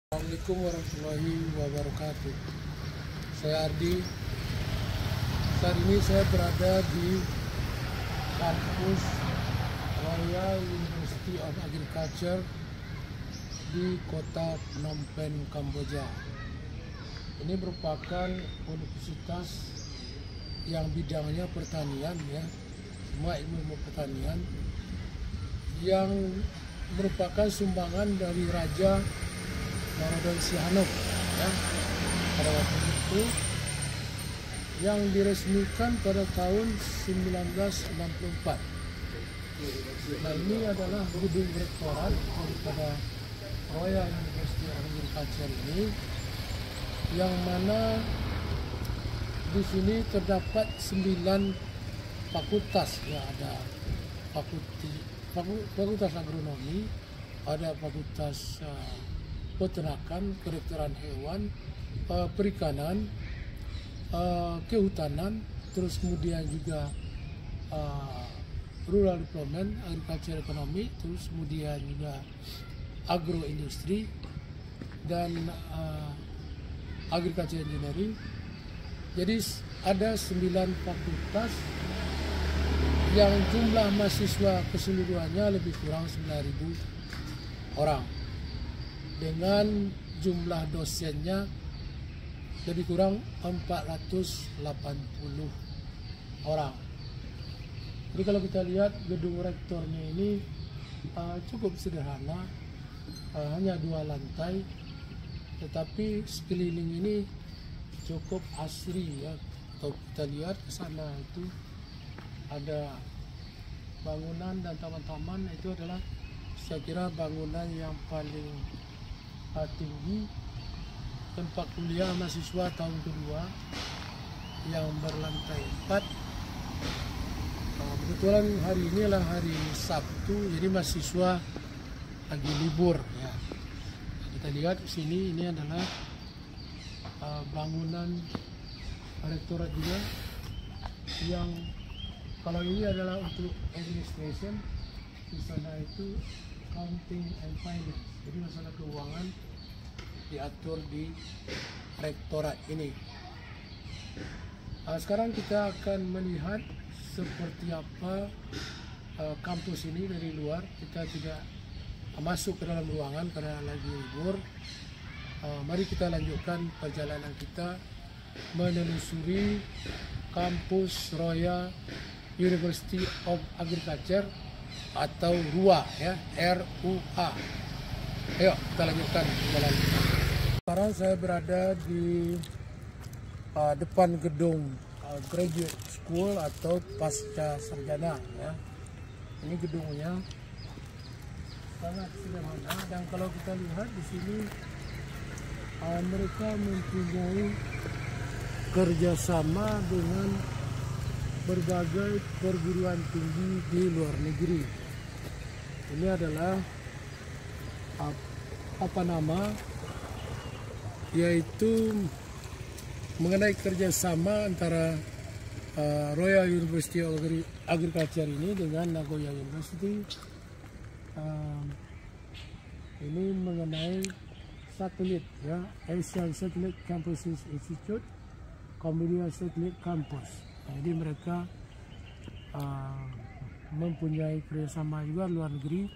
Assalamualaikum warahmatullahi wabarakatuh. Saya Ardi. Saat ini saya berada di kampus Royal University of Agriculture di kota Phnom Penh, Kamboja. Ini merupakan universitas yang bidangnya pertanian, ya, semua ilmu pertanian, yang merupakan sumbangan dari Raja Norodom Sihanouk, ya, pada waktu itu, yang diresmikan pada tahun 1964. Nah, ini adalah gedung rektorat daripada Royal University of Agriculture ini, yang mana di sini terdapat 9 fakultas, ya, ada fakultas agronomi, ada fakultas peternakan, kedokteran hewan, perikanan, kehutanan, terus kemudian juga rural development, agriculture economy, terus kemudian juga agroindustri dan agriculture engineering. Jadi ada 9 fakultas yang jumlah mahasiswa keseluruhannya lebih kurang 9.000 orang. Dengan jumlah dosennya lebih kurang 480 orang. Jadi kalau kita lihat gedung rektornya ini cukup sederhana, hanya 2 lantai, tetapi sekeliling ini cukup asri, ya. Kalau kita lihat ke sana itu ada bangunan dan taman-taman, itu adalah saya kira bangunan yang paling tinggi, tempat kuliah mahasiswa tahun kedua yang berlantai 4. Kebetulan hari ini adalah hari Sabtu, jadi mahasiswa lagi libur, ya. Kita lihat di sini, ini adalah bangunan rektorat juga, yang kalau ini adalah untuk administration, di sana itu accounting and finance, jadi masalah keuangan diatur di rektorat ini. Sekarang kita akan melihat seperti apa kampus ini dari luar. Kita tidak masuk ke dalam ruangan karena lagi libur. Mari kita lanjutkan perjalanan kita menelusuri kampus Royal University of Agriculture atau RUA, ya, RUA. Ayo kita lanjutkan jalan. Sekarang saya berada di depan gedung graduate school atau pasca sarjana, ya. Ini gedungnya sangat sederhana, dan kalau kita lihat di sini mereka mempunyai kerjasama dengan berbagai perguruan tinggi di luar negeri. Ini adalah yaitu mengenai kerjasama antara Royal University of Agriculture ini dengan Nagoya University. Ini mengenai satelit, ya, Asian Satellite Campuses Institute, Cambodia Satellite Campus. Jadi mereka mempunyai kerjasama juga luar negeri.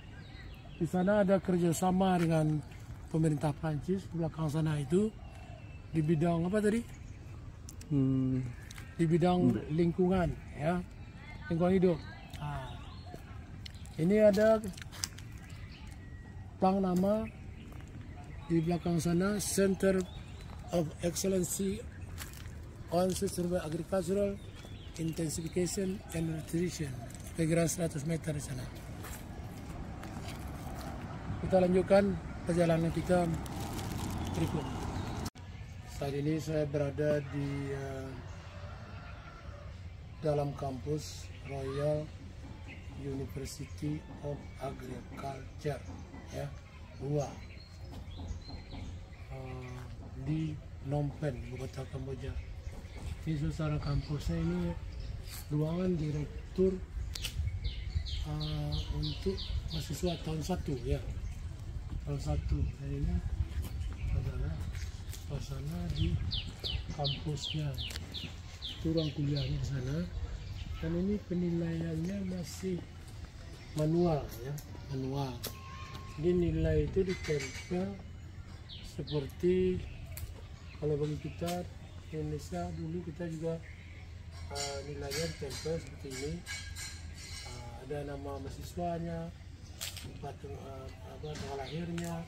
Di sana ada kerjasama dengan pemerintah Prancis, belakang sana itu di bidang apa tadi? Di bidang lingkungan, ya, lingkungan hidup. Ini ada tang nama di belakang sana, Center of Excellency on Sustainable Agricultural Intensification and Nutrition. Kira-kira 100 meter di sana. Kita lanjutkan perjalanan kita berikut. Saat ini saya berada di dalam kampus Royal University of Agriculture, ya, RUA, di Phnom Penh, ibu kota Kamboja. Ini suasana kampusnya, ini ruangan direktur untuk mahasiswa tahun 1, ya. Tahun 1. Ini suasana di kampusnya. Itu ruang kuliahnya di sana. Dan ini penilaiannya masih manual ya, manual. Jadi nilai itu ditempel seperti kalau bagi kita Indonesia dulu kita juga nilainya ditempel seperti ini. Ada nama mahasiswanya, tanggal lahirnya,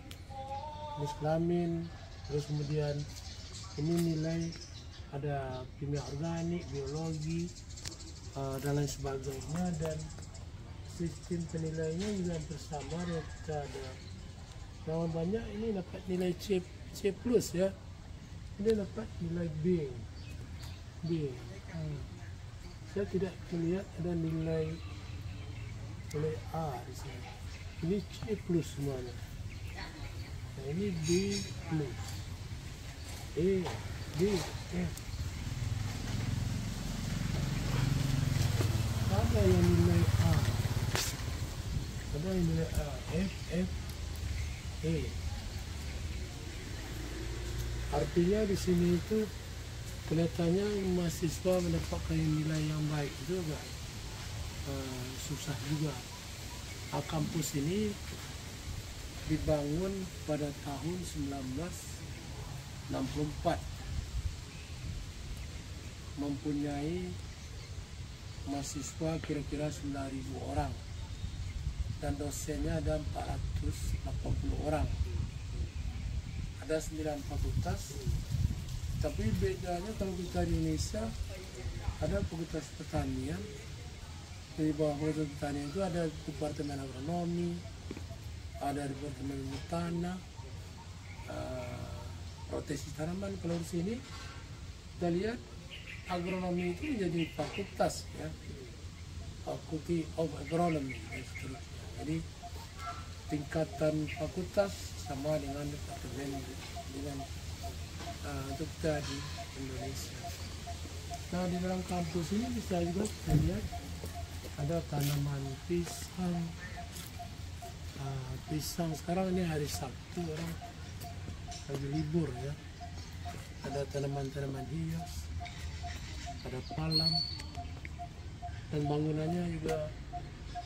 jenis kelamin, terus kemudian ini nilai ada kimia organik, biologi, dan lain sebagainya, dan sistem penilaiannya juga hampir sama dengan kita ada. Yang banyak ini dapat nilai C plus ya, ini dapat nilai B. Saya tidak melihat ada nilai A di sini. Ini C plus semuanya. Nah, ini B plus, E, D, F. Ada yang nilai A, ada yang nilai A, F, E. Artinya di sini itu kelihatannya mahasiswa mendapatkan nilai yang baik itu agak susah juga. Kampus ini dibangun pada tahun 1964, mempunyai mahasiswa kira-kira 9.000 orang dan dosennya ada 480 orang. Ada 9 fakultas, tapi bedanya kalau kita di Indonesia ada fakultas pertanian. Di bawah fakultas pertanian itu ada departemen agronomi, ada departemen tanah, proteksi tanaman. Kalau di sini kita lihat agronomi itu menjadi fakultas ya, Faculty of Agronomy dan seterusnya. Jadi tingkatan fakultas sama dengan departemen dengan untuk kita di Indonesia. Nah, di dalam kampus ini bisa juga kita lihat ada tanaman pisang. Pisang sekarang ini hari Sabtu, orang lagi libur ya. Ada tanaman-tanaman hias, ada palang, dan bangunannya juga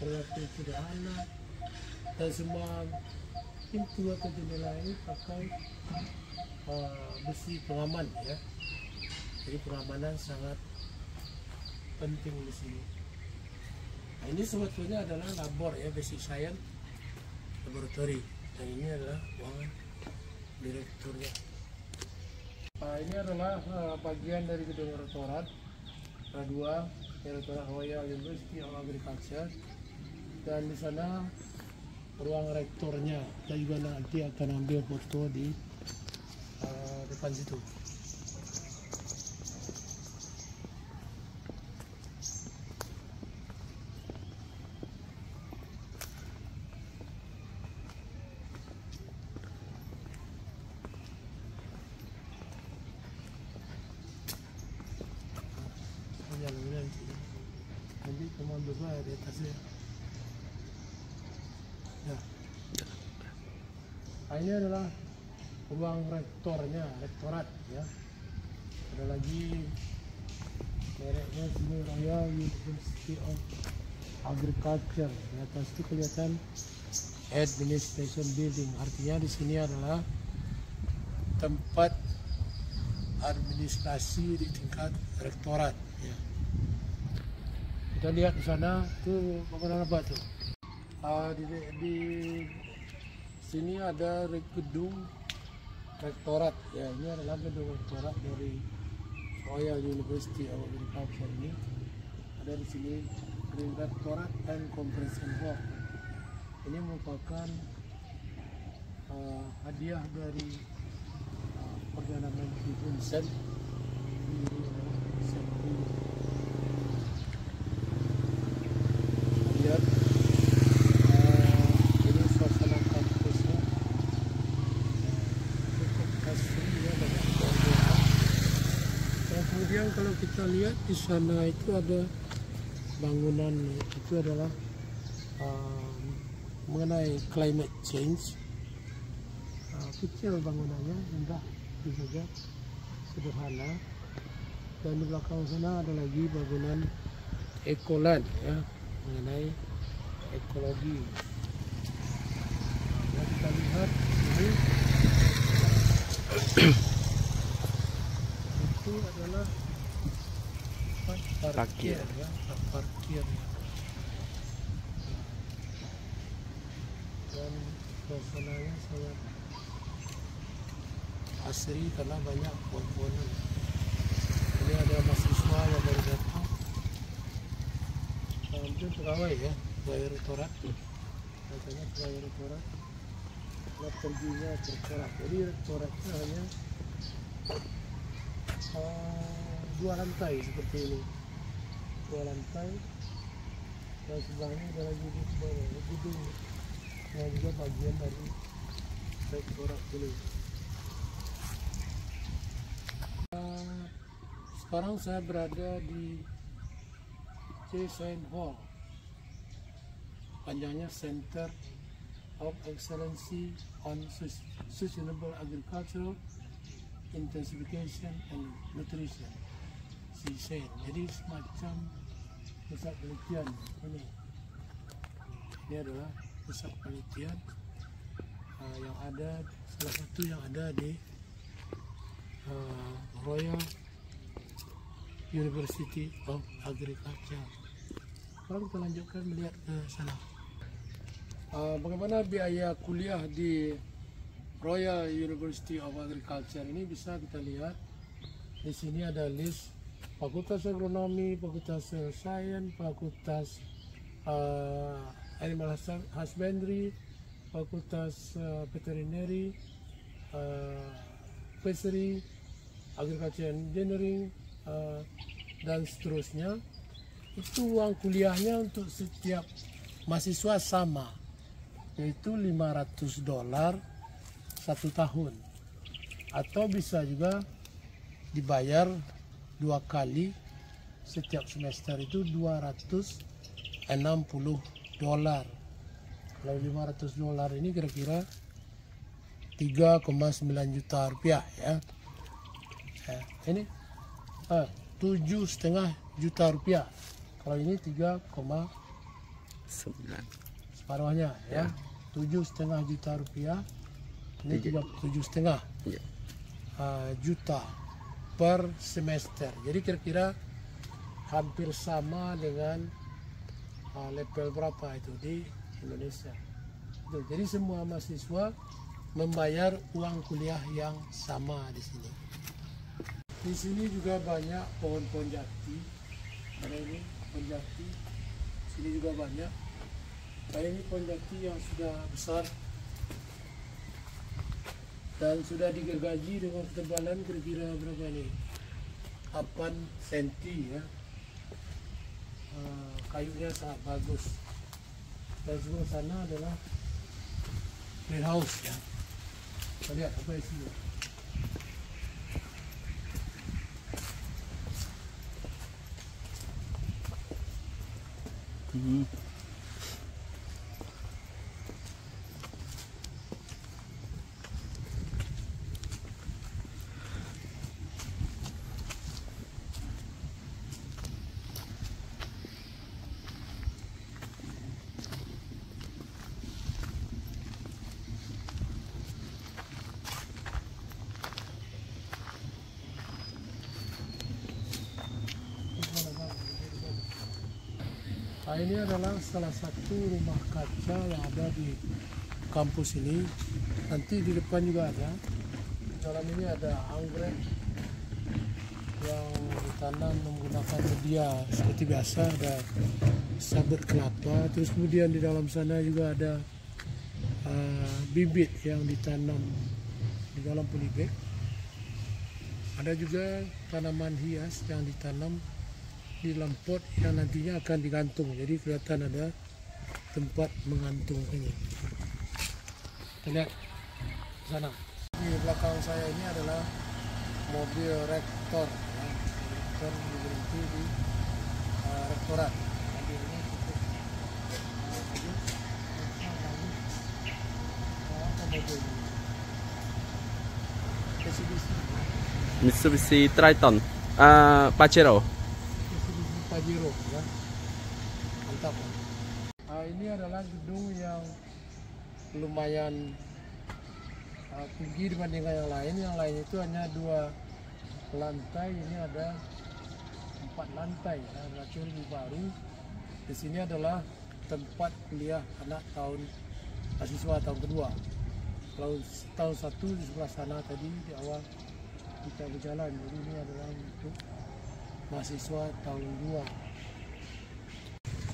relatif sederhana, dan semua pintu atau jendela ini pakai besi pengaman ya. Jadi pengamanan sangat penting di sini. Nah, ini sebetulnya adalah labor ya, basic science laboratory, dan ini adalah ruangan direkturnya. Ini adalah bagian dari gedung rektorat. Ada dua, Rektorat Royal University of Agriculture, dan di sana ruang rektornya. Kita juga nanti akan ambil foto di depan situ. Nanti teman berdua di atasnya. Ya. Ini adalah ruang rektornya, rektorat ya. Ada lagi mereknya sini, Royal University of Agriculture. Di atas itu kelihatan Administration Building. Artinya di sini adalah tempat administrasi di tingkat rektorat ya. Kita lihat di sana tuh bangunan apa tuh? Di sini ada gedung rektorat ya. Ini adalah gedung rektorat dari Royal University of Agriculture ini. Ada di sini Rektorat and Conference Hall. Ini merupakan hadiah dari Perdana Menteri Hun Sen. Lihat ini suasana kampusnya cukup asri ya, banyak keluarga. Dan kemudian kalau kita lihat di sana itu ada bangunan, itu adalah mengenai climate change. Kecil bangunannya, indah. itu saja, sederhana. Dan di belakang sana ada lagi bangunan Ecoland ya, mengenai ekologi. Ya, kita lihat ini itu adalah parkir ya, parkir ya. Dan suasananya sangat asri karena banyak pohon-pohonan. Ini ada mahasiswa yang baru datang, mungkin pegawai ya, pegawai rektorat, katanya pegawai rektorat. Nah, perginya bergerak. Jadi rektoratnya hanya 2 lantai seperti ini, 2 lantai, dan sebelahnya ada lagi di gedung yang juga bagian dari rektorat ini. Sekarang saya berada di Chesine Hall, panjangnya Center of Excellency on Sustainable Agriculture, Intensification and Nutrition, CSAIN. Jadi semacam pusat penelitian ini. Ini adalah pusat penelitian yang ada, salah satu yang ada di Royal University of Agriculture. Sekarang kita lanjutkan melihat ke sana. Bagaimana biaya kuliah di Royal University of Agriculture ini bisa kita lihat. Di sini ada list Fakultas Agronomi, Fakultas Sains, Fakultas Animal Husbandry, Fakultas Veterinary, Fishery, Agriculture Engineering, dan seterusnya. Itu uang kuliahnya untuk setiap mahasiswa sama, yaitu $500 1 tahun, atau bisa juga dibayar 2 kali setiap semester, itu $260. Kalau $500 ini kira-kira 3,9 juta rupiah ya. Ini 7,5 juta rupiah. Kalau ini 3,9 separuhnya ya, 7,5 juta rupiah. Ini 7,5 juta per semester. Jadi kira-kira hampir sama dengan level berapa itu di Indonesia. Jadi semua mahasiswa membayar uang kuliah yang sama di sini. Di sini juga banyak pohon-pohon jati. Karena ini pohon jati. Sini juga banyak. Kayak ini pohon jati yang sudah besar dan sudah digergaji dengan ketebalan kira-kira berapa nih? 8 cm ya. Kayunya sangat bagus. Dan sebelah sana adalah greenhouse ya. Kita lihat apa isinya. Nah, ini adalah salah satu rumah kaca yang ada di kampus ini. Nanti di depan juga ada. Di dalam ini ada anggrek yang ditanam menggunakan media seperti biasa, ada sabut kelapa. Terus kemudian di dalam sana juga ada bibit yang ditanam di dalam polybag. Ada juga tanaman hias yang ditanam di dalam pot yang nantinya akan digantung. Jadi kelihatan ada tempat mengantung ini. Kita lihat sana. Di belakang saya ini adalah mobil rektor. Rektor berhenti di rektorat. Mobil ini cukup bagus. Apa mobil ini? Mitsubishi Triton, Pajero. Mitsubishi Pajero ya. Mantap. Ini adalah gedung yang lumayan tinggi dibandingkan yang lain. Yang lain itu hanya 2 lantai, ini ada 4 lantai. Berarti lebih baru. Di sini adalah tempat kuliah anak mahasiswa tahun kedua. Kalau tahun 1 di sebelah sana tadi di awal kita berjalan. Jadi ini adalah untuk mahasiswa tahun 2.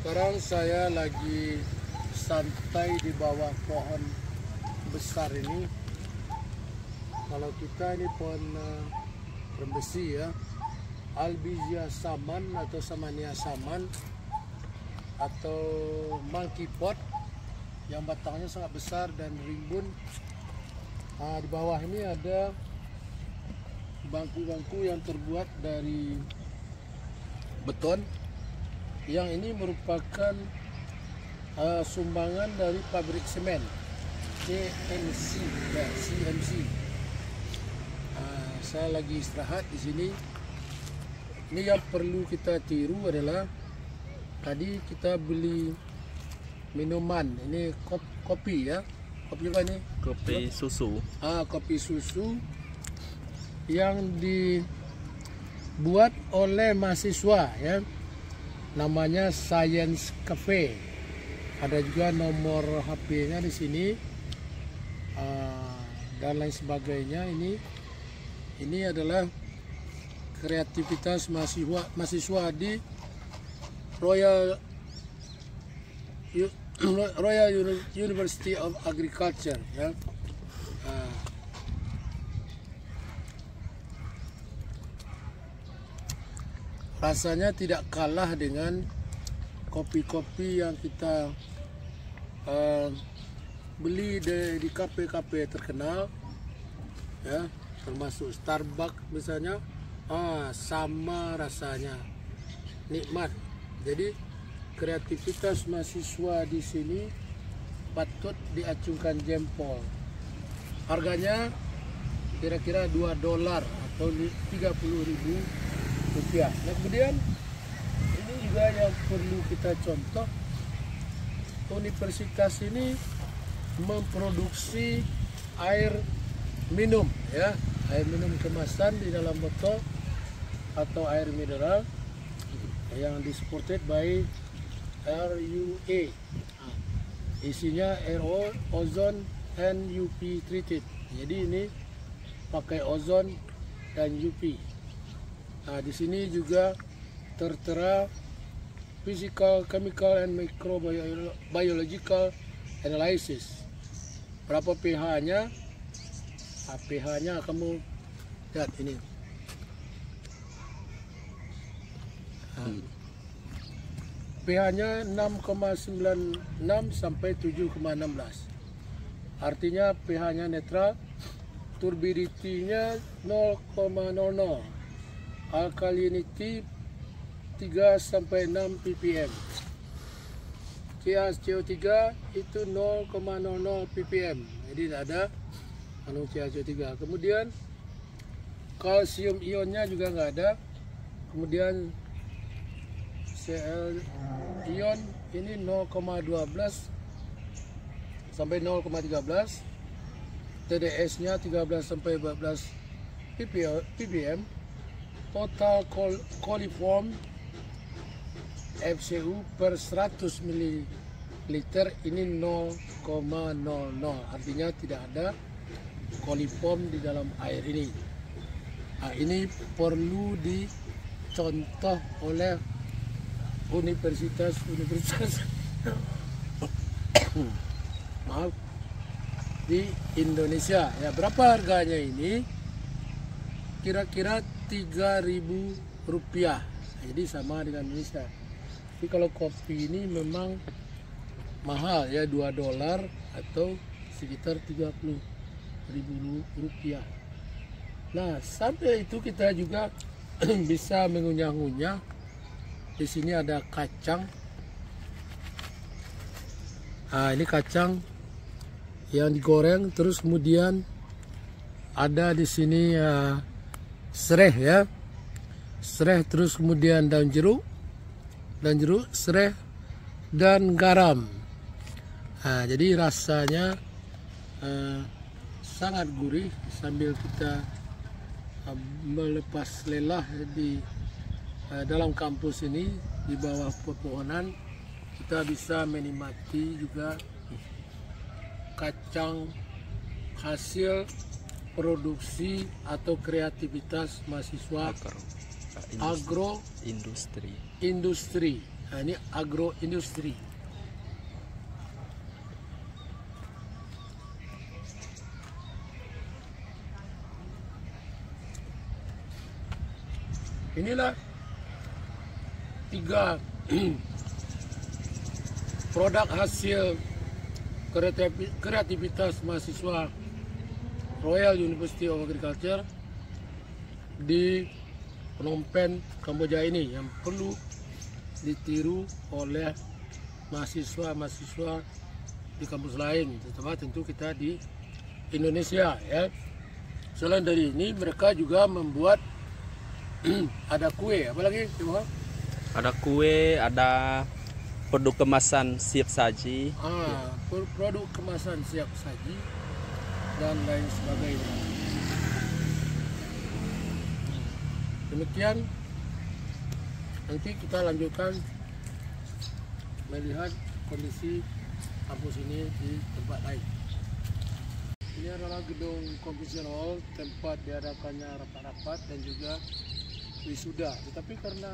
Sekarang saya lagi santai di bawah pohon besar ini. Kalau kita ini pohon rembesi ya, Albizia saman atau Samania saman atau monkey pot yang batangnya sangat besar dan rimbun. Di bawah ini ada bangku-bangku yang terbuat dari beton. Yang ini merupakan sumbangan dari pabrik semen CMC ya, CMC. Saya lagi istirahat di sini. Ini yang perlu kita tiru adalah tadi kita beli minuman. Ini kopi ya. Kopi apa ini? Kopi susu. Kopi susu yang dibuat oleh mahasiswa ya. Namanya Science Cafe. Ada juga nomor HP-nya di sini dan lain sebagainya. Ini adalah kreativitas mahasiswa di Royal University of Agriculture ya. Rasanya tidak kalah dengan kopi-kopi yang kita beli di kafe-kafe terkenal ya, termasuk Starbucks misalnya. Sama rasanya, nikmat. Jadi kreativitas mahasiswa di sini patut diacungkan jempol. Harganya kira-kira $2 atau 30.000 rupiah. Nah, kemudian ini juga yang perlu kita contoh, universitas ini memproduksi air minum ya, air minum kemasan di dalam botol atau air mineral yang disupported by RUA. Isinya RO, ozone and UV treated. Jadi ini pakai ozon dan UV. Di sini juga tertera physical, chemical, and microbiological analysis. Berapa pH-nya? pH-nya kamu lihat ini. pH-nya 6,96 sampai 7,16. Artinya pH-nya netral. Turbidity-nya 0,00. Alkalinity 3 sampai 6 ppm. CaCO3 itu 0,00 ppm. Jadi tidak ada CaCO3. Kemudian kalsium ionnya juga nggak ada. Kemudian Cl ion ini 0,12 sampai 0,13. TDS-nya 13 sampai 14 ppm. Total coliform FCU per 100 ml ini 0,00. Artinya tidak ada coliform di dalam air ini. Ini perlu dicontoh oleh universitas maaf di Indonesia ya. Berapa harganya ini? Kira-kira 3.000 rupiah. Jadi sama dengan Indonesia. Tapi kalau kopi ini memang mahal ya, $2 atau sekitar 30.000 rupiah. Nah, sampai itu kita juga bisa mengunyah-ngunyah. Di sini ada kacang. Ini kacang yang digoreng terus kemudian ada di sini sereh ya, sereh, terus kemudian daun jeruk, sereh, dan garam. Nah, jadi rasanya sangat gurih sambil kita melepas lelah di dalam kampus ini di bawah pepohonan. Kita bisa menikmati juga kacang hasil produksi atau kreativitas mahasiswa agroindustri. Nah, ini agroindustri. Inilah 3 produk hasil kreativitas mahasiswa Royal University of Agriculture di Phnom Penh, Kamboja ini yang perlu ditiru oleh mahasiswa-mahasiswa di kampus lain, terutama tentu kita di Indonesia ya. Selain dari ini, mereka juga membuat ada kue, apalagi? Ada kue, ada produk kemasan siap saji. Produk kemasan siap saji dan lain sebagainya. Demikian, nanti kita lanjutkan melihat kondisi kampus ini di tempat lain. Ini adalah gedung Convention Hall, tempat diadakannya rapat-rapat dan juga wisuda. Tetapi karena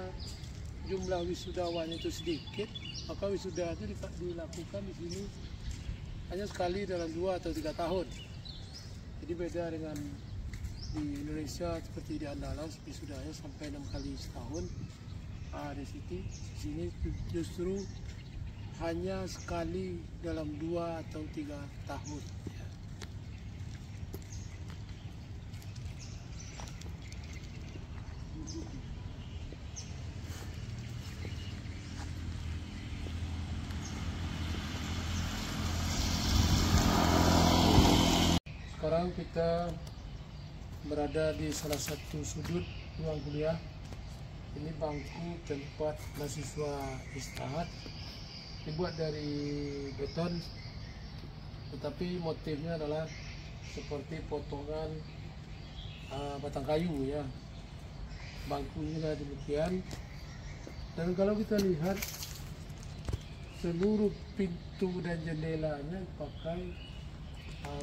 jumlah wisudawan itu sedikit, maka wisuda itu dilakukan di sini hanya sekali dalam 2 atau 3 tahun. Jadi beda dengan di Indonesia seperti di Andalas, wisudanya sampai 6 kali setahun. Di sini justru hanya sekali dalam 2 atau 3 tahun. Sekarang kita berada di salah satu sudut ruang kuliah. Ini bangku tempat mahasiswa istirahat, dibuat dari beton, tetapi motifnya adalah seperti potongan batang kayu ya. Bangkunya demikian. Dan kalau kita lihat, seluruh pintu dan jendelanya pakai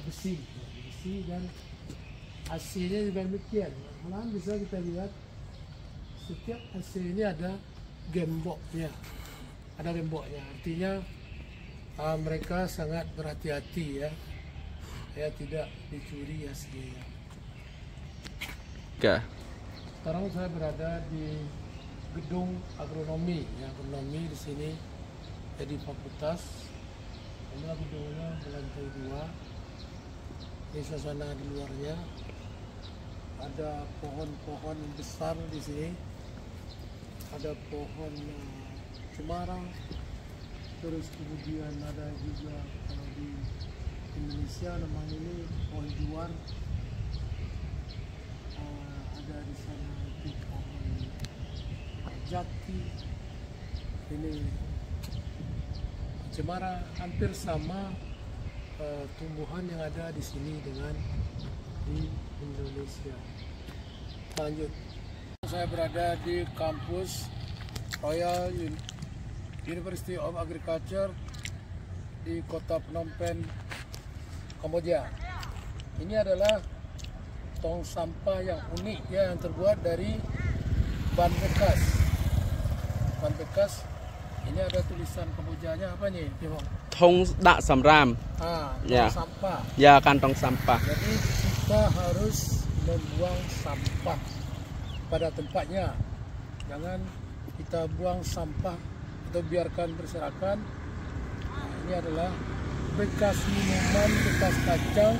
besi dan AC-nya juga demikian. Malahan bisa kita lihat setiap AC ini ada gemboknya, artinya mereka sangat berhati-hati ya tidak dicuri AC-nya. Sekarang saya berada di gedung agronomi ya. Agronomi di sini jadi fakultas. Ini gedungnya berlantai 2. Ini suasana di luarnya, ada pohon-pohon besar di sini, ada pohon cemara, terus kemudian ada juga kalau di Indonesia namanya ini pohon juar, ada di sana di pohon jati, ini cemara, hampir sama tumbuhan yang ada di sini dengan di Indonesia. Lanjut, saya berada di kampus Royal University of Agriculture di kota Phnom Penh, Kamboja. Ini adalah tong sampah yang unik ya, yang terbuat dari ban bekas. Ban bekas. Ini ada tulisan Kambojanya apa nih, Bimo? Thong dak samram. Ya. Sampah. Ya, kantong sampah. Jadi kita harus membuang sampah pada tempatnya. Jangan kita buang sampah atau biarkan berserakan. Ini adalah bekas minuman, bekas kacang,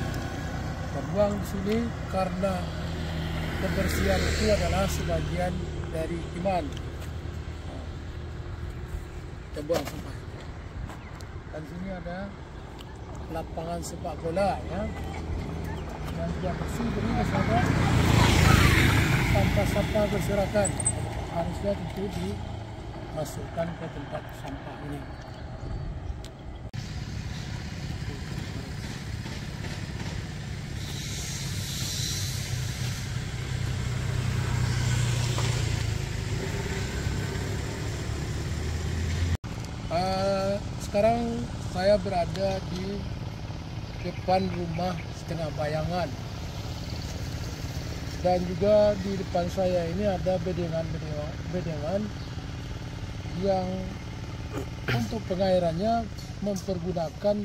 terbuang di sini karena kebersihan itu adalah sebagian dari iman. Kita buang sampah. Dan di sini ada lapangan sepak bola ya. yang tidak bersih, jadi ada sampah-sampah berserakan, harusnya tentu dimasukkan ke tempat sampah ini. Sekarang saya berada di depan rumah setengah bayangan, dan juga di depan saya ini ada bedengan yang untuk pengairannya mempergunakan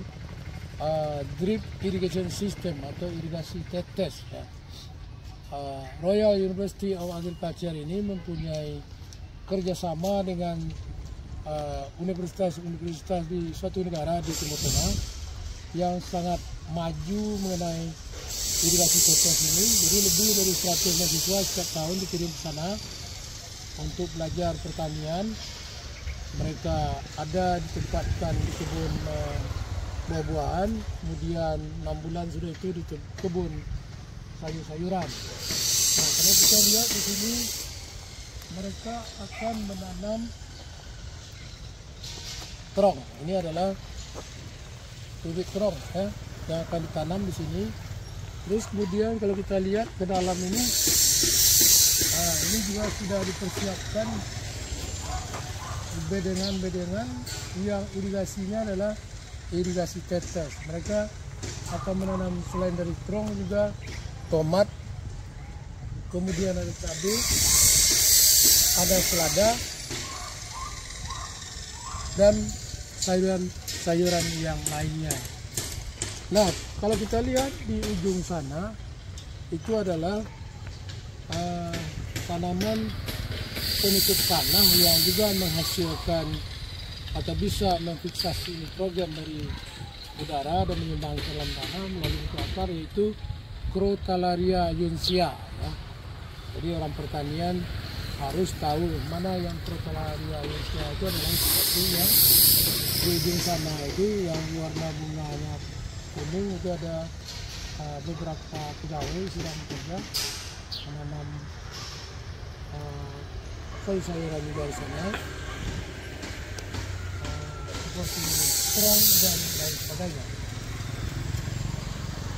drip irrigation system atau irigasi tetes. Ya. Royal University of Agriculture ini mempunyai kerjasama dengan universitas-universitas di suatu negara di Timur Tengah yang sangat maju mengenai irigasi tetes ini. Jadi lebih dari 100 mahasiswa setiap tahun dikirim ke sana untuk belajar pertanian. Mereka ada ditempatkan di kebun buah-buahan, kemudian 6 bulan sudah itu di kebun sayur-sayuran. Nah, kalau kita lihat di sini mereka akan menanam terong. Ini adalah bibit terong ya, yang akan ditanam di sini. Terus kemudian kalau kita lihat ke dalam ini, ini juga sudah dipersiapkan bedengan-bedengan yang irigasinya adalah irigasi tetes. Mereka akan menanam selain dari terong juga tomat, kemudian ada cabai, ada selada, dan sayuran-sayuran yang lainnya. Nah, kalau kita lihat di ujung sana itu adalah tanaman penutup tanah yang juga menghasilkan atau bisa memfiksasi nitrogen dari udara dan menyumbang ke dalam tanah melalui akar, yaitu Crotalaria yuncea. Ya. Jadi orang pertanian harus tahu mana yang Crotalaria yuncea itu adalah seperti yang di ujung sana itu yang warna bunganya kuning, itu ada beberapa pegawai sedang bekerja menanam sayur-sayuran juga di sana, seperti terong dan lain sebagainya.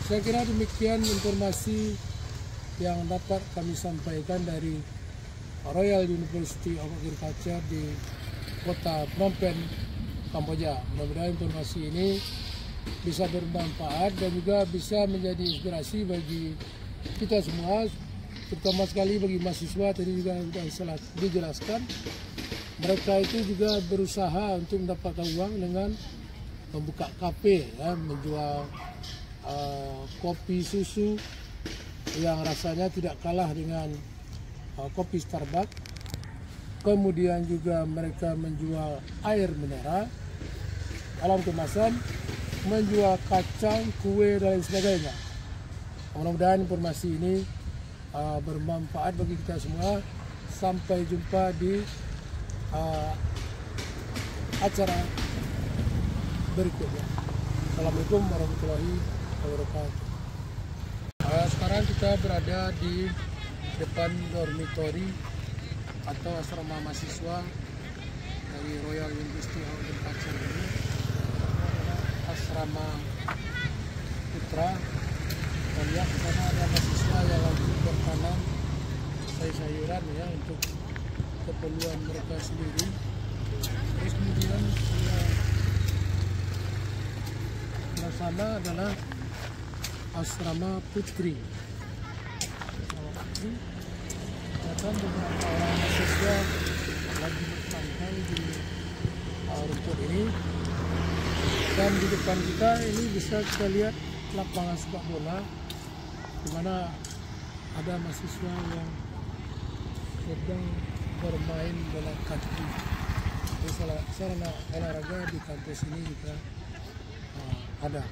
Saya kira demikian informasi yang dapat kami sampaikan dari Royal University of Agriculture di kota Phnom Penh, Kamboja. Mudah-mudahan informasi ini bisa bermanfaat dan juga bisa menjadi inspirasi bagi kita semua, terutama sekali bagi mahasiswa. Tadi juga sudah dijelaskan, mereka itu juga berusaha untuk mendapatkan uang dengan membuka kafe, ya, menjual kopi susu yang rasanya tidak kalah dengan kopi Starbucks. Kemudian juga mereka menjual air mineral dalam kemasan, menjual kacang, kue, dan lain sebagainya. Mudah-mudahan informasi ini bermanfaat bagi kita semua. Sampai jumpa di acara berikutnya. Assalamualaikum warahmatullahi wabarakatuh. Sekarang kita berada di depan dormitory atau asrama mahasiswa dari Royal University of Agriculture ini. Asrama putra. Kita lihat di sana ada mahasiswa yang lagi bertanam sayur-sayuran ya untuk keperluan mereka sendiri. Terus kemudian di sana adalah asrama putri. Dan beberapa orang mahasiswa lagi bersantai di rumput ini. Dan di depan kita ini bisa kita lihat lapangan sepak bola, di mana ada mahasiswa yang sedang bermain bola kaki. Jadi sarana olahraga di kampus ini juga ada.